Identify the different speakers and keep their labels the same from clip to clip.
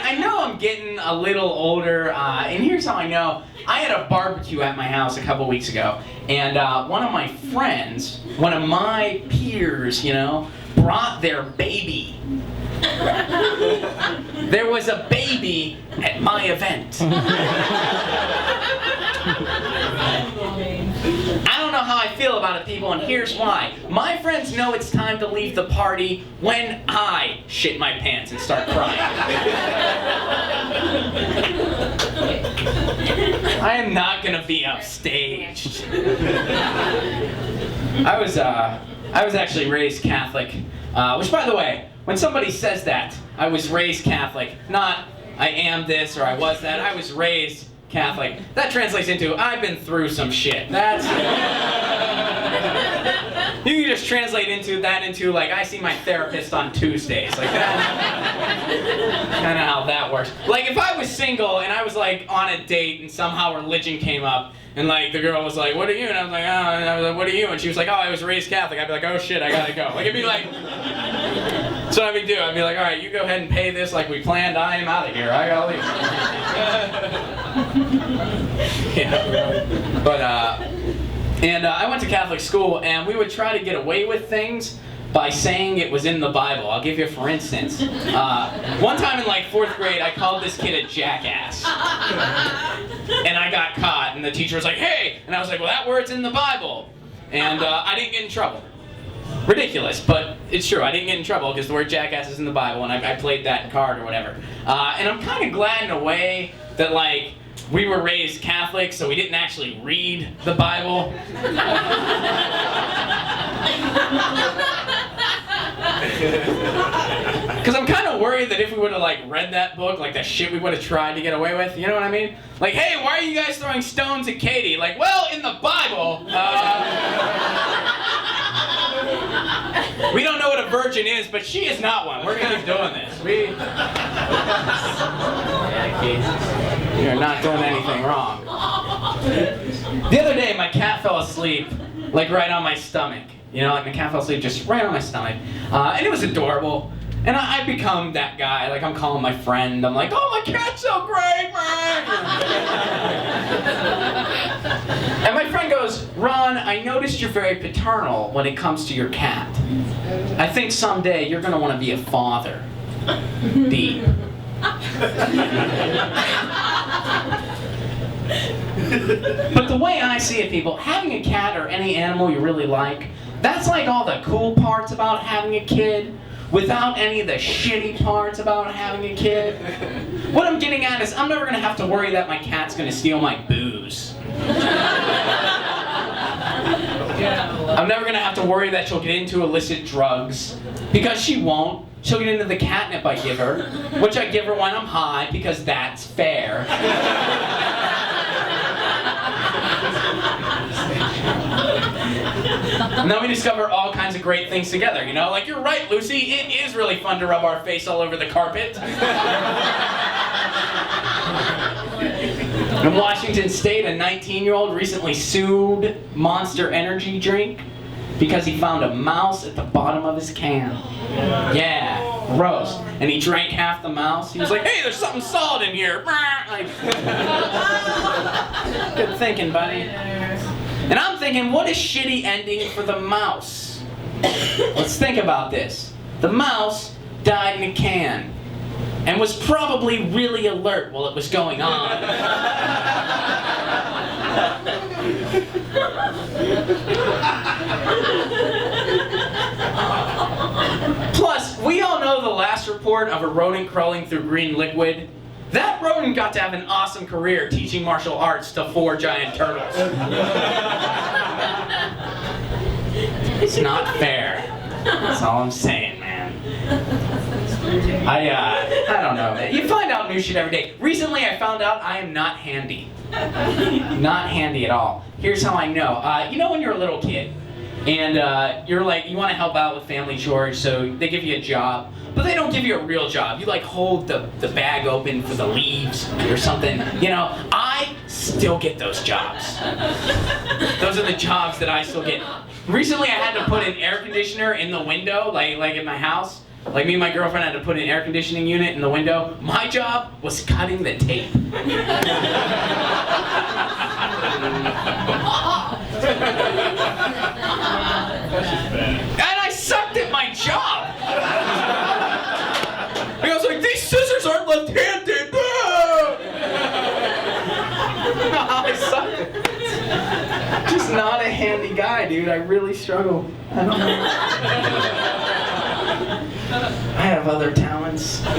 Speaker 1: I know I'm getting a little older, and here's how I know. I had a barbecue at my house a couple weeks ago, and one of my friends, one of my peers, brought their baby. There was a baby at my event. I don't know how I feel about it, people, and here's why. My friends know it's time to leave the party when I shit my pants and start crying. I am not gonna be upstaged. I was actually raised Catholic, which, by the way, when somebody says that, I was raised Catholic, not I am this or I was that, I was raised Catholic. That translates into I've been through some shit. That's you can just translate into like I see my therapist on Tuesdays. Like that's kind of how that works. Like if I was single and I was like on a date and somehow religion came up and like the girl was like, "What are you?" and I was like, "Oh," and I was like, "What are you?" and she was like, "Oh, I was raised Catholic." I'd be like, "Oh shit, I gotta go." Like it'd be like. So what I'd do, I'd be like, all right, you go ahead and pay this like we planned. I am out of here. I gotta leave. Yeah. But, I went to Catholic school, and we would try to get away with things by saying it was in the Bible. I'll give you for instance. One time in like 4th grade, I called this kid a jackass. And I got caught, and the teacher was like, hey! And I was like, well, that word's in the Bible. And I didn't get in trouble. Ridiculous, but it's true. I didn't get in trouble because the word jackass is in the Bible, and I played that card or whatever. And I'm kind of glad in a way that, like, we were raised Catholic, so we didn't actually read the Bible. Because I'm kind of worried that if we would have, like, read that book, like, the shit we would have tried to get away with, you know what I mean? Like, hey, why are you guys throwing stones at Katie? Like, well, in the Bible, we don't know what a virgin is, but she is not one. We're going to keep doing this. We are not doing anything wrong. The other day, my cat fell asleep, like right on my stomach. Like my cat fell asleep just right on my stomach. And it was adorable. And I become that guy. Like I'm calling my friend. I'm like, oh, my cat's so great, man. And my friend goes, Ron, I noticed you're very paternal when it comes to your cat. I think someday you're going to want to be a father. B. But the way I see it, people, having a cat or any animal you really like, that's like all the cool parts about having a kid, without any of the shitty parts about having a kid. What I'm getting at is I'm never going to have to worry that my cat's going to steal my booze. I'm never going to have to worry that she'll get into illicit drugs, because she won't. She'll get into the catnip I give her, which I give her when I'm high, because that's fair. And then we discover all kinds of great things together, Like, you're right, Lucy, it is really fun to rub our face all over the carpet. In Washington State, a 19-year-old recently sued Monster Energy drink because he found a mouse at the bottom of his can. Yeah, gross. And he drank half the mouse. He was like, hey, there's something solid in here. Like, good thinking, buddy. And I'm thinking, what a shitty ending for the mouse. Let's think about this. The mouse died in a can and was probably really alert while it was going on. Plus, we all know the last report of a rodent crawling through green liquid. That rodent got to have an awesome career teaching martial arts to 4 giant turtles. It's not fair. That's all I'm saying, man. I don't know, man. You find out new shit every day. Recently, I found out I am not handy. Not handy at all. Here's how I know. When you're a little kid, and you're like, you want to help out with family chores, so they give you a job. But they don't give you a real job. You like hold the bag open for the leaves or something. I still get those jobs. Those are the jobs that I still get. Recently I had to put an air conditioner in the window, like in my house. Like me and my girlfriend had to put an air conditioning unit in the window. My job was cutting the tape. And I sucked at my job. I was like, these scissors aren't left-handed. I sucked at it. Just not a handy guy, dude. I really struggle. I don't know. I have other talents. I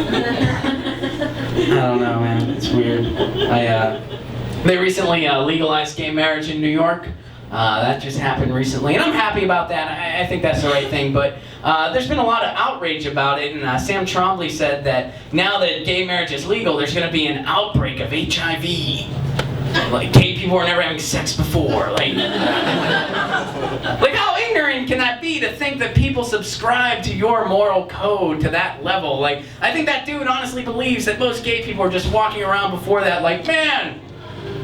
Speaker 1: don't know, man. It's weird. They recently legalized gay marriage in New York. That just happened recently, and I'm happy about that. I think that's the right thing, but there's been a lot of outrage about it, and Sam Trombley said that now that gay marriage is legal, there's going to be an outbreak of HIV. Like, gay people were never having sex before. Like how ignorant can that be to think that people subscribe to your moral code to that level? Like, I think that dude honestly believes that most gay people are just walking around before that like, man,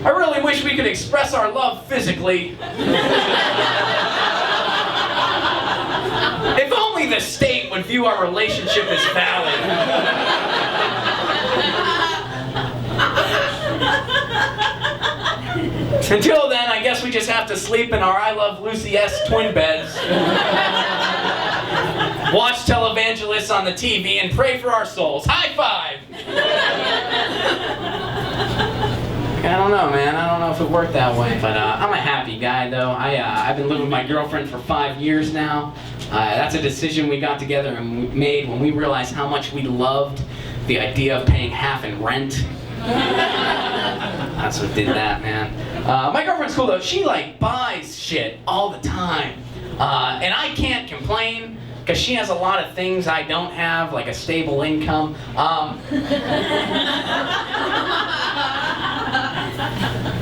Speaker 1: I really wish we could express our love physically. If only the state would view our relationship as valid. Until then, I guess we just have to sleep in our I Love Lucy-esque twin beds, watch televangelists on the TV, and pray for our souls. High five! I don't know, man. I don't know if it worked that way, but I'm a happy guy, though. I've been living with my girlfriend for 5 years now. That's a decision we got together and we made when we realized how much we loved the idea of paying half in rent. That's what did that, man. My girlfriend's cool though. She like buys shit all the time, and I can't complain because she has a lot of things I don't have, like a stable income.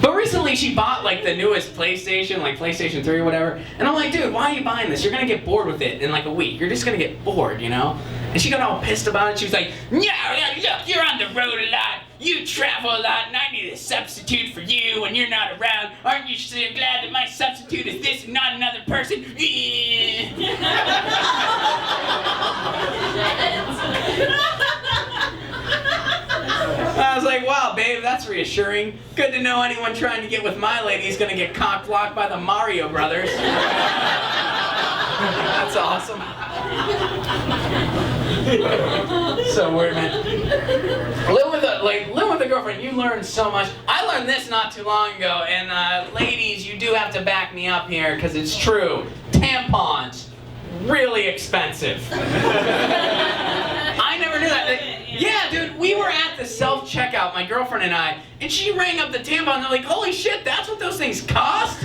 Speaker 1: But recently she bought like the newest PlayStation, like PlayStation 3 or whatever, and I'm like, dude, why are you buying this? You're gonna get bored with it in like a week. You're just gonna get bored, you know? And she got all pissed about it. She was like, no, look, you're on the road a lot. You travel a lot, and I need a substitute for you when you're not around. Aren't you so glad that my substitute is this and not another person? I was like, wow, babe, that's reassuring. Good to know anyone trying to get with my lady is gonna get cock-blocked by the Mario Brothers. That's awesome. So weird, man. Live with a girlfriend, you learn so much. I learned this not too long ago, and ladies, you do have to back me up here, because it's true. Tampons, really expensive. I never knew that. Yeah, dude, we were at the self-checkout, my girlfriend and I, and she rang up the tampon, and they're like, holy shit, that's what those things cost?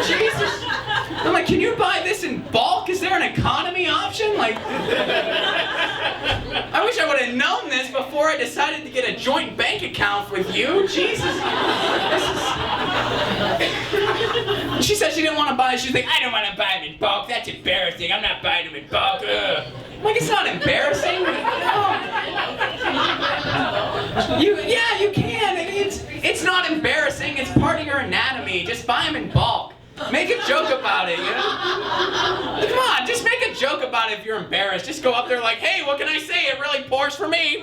Speaker 1: Jesus. I'm like, can you buy this in bulk? Is there an economy option? Like, I wish I would have known this before I decided to get a joint bank account with you. Jesus. She said she didn't want to buy it. She's like, I don't want to buy them in bulk. That's embarrassing. I'm not buying them in bulk. Ugh. I'm like, it's not embarrassing. Yeah, you can. It's not embarrassing. It's part of your anatomy. Just buy them in bulk. Make a joke about it, you know? Come on, just make a joke about it if you're embarrassed. Just go up there like, hey, what can I say? It really pours for me.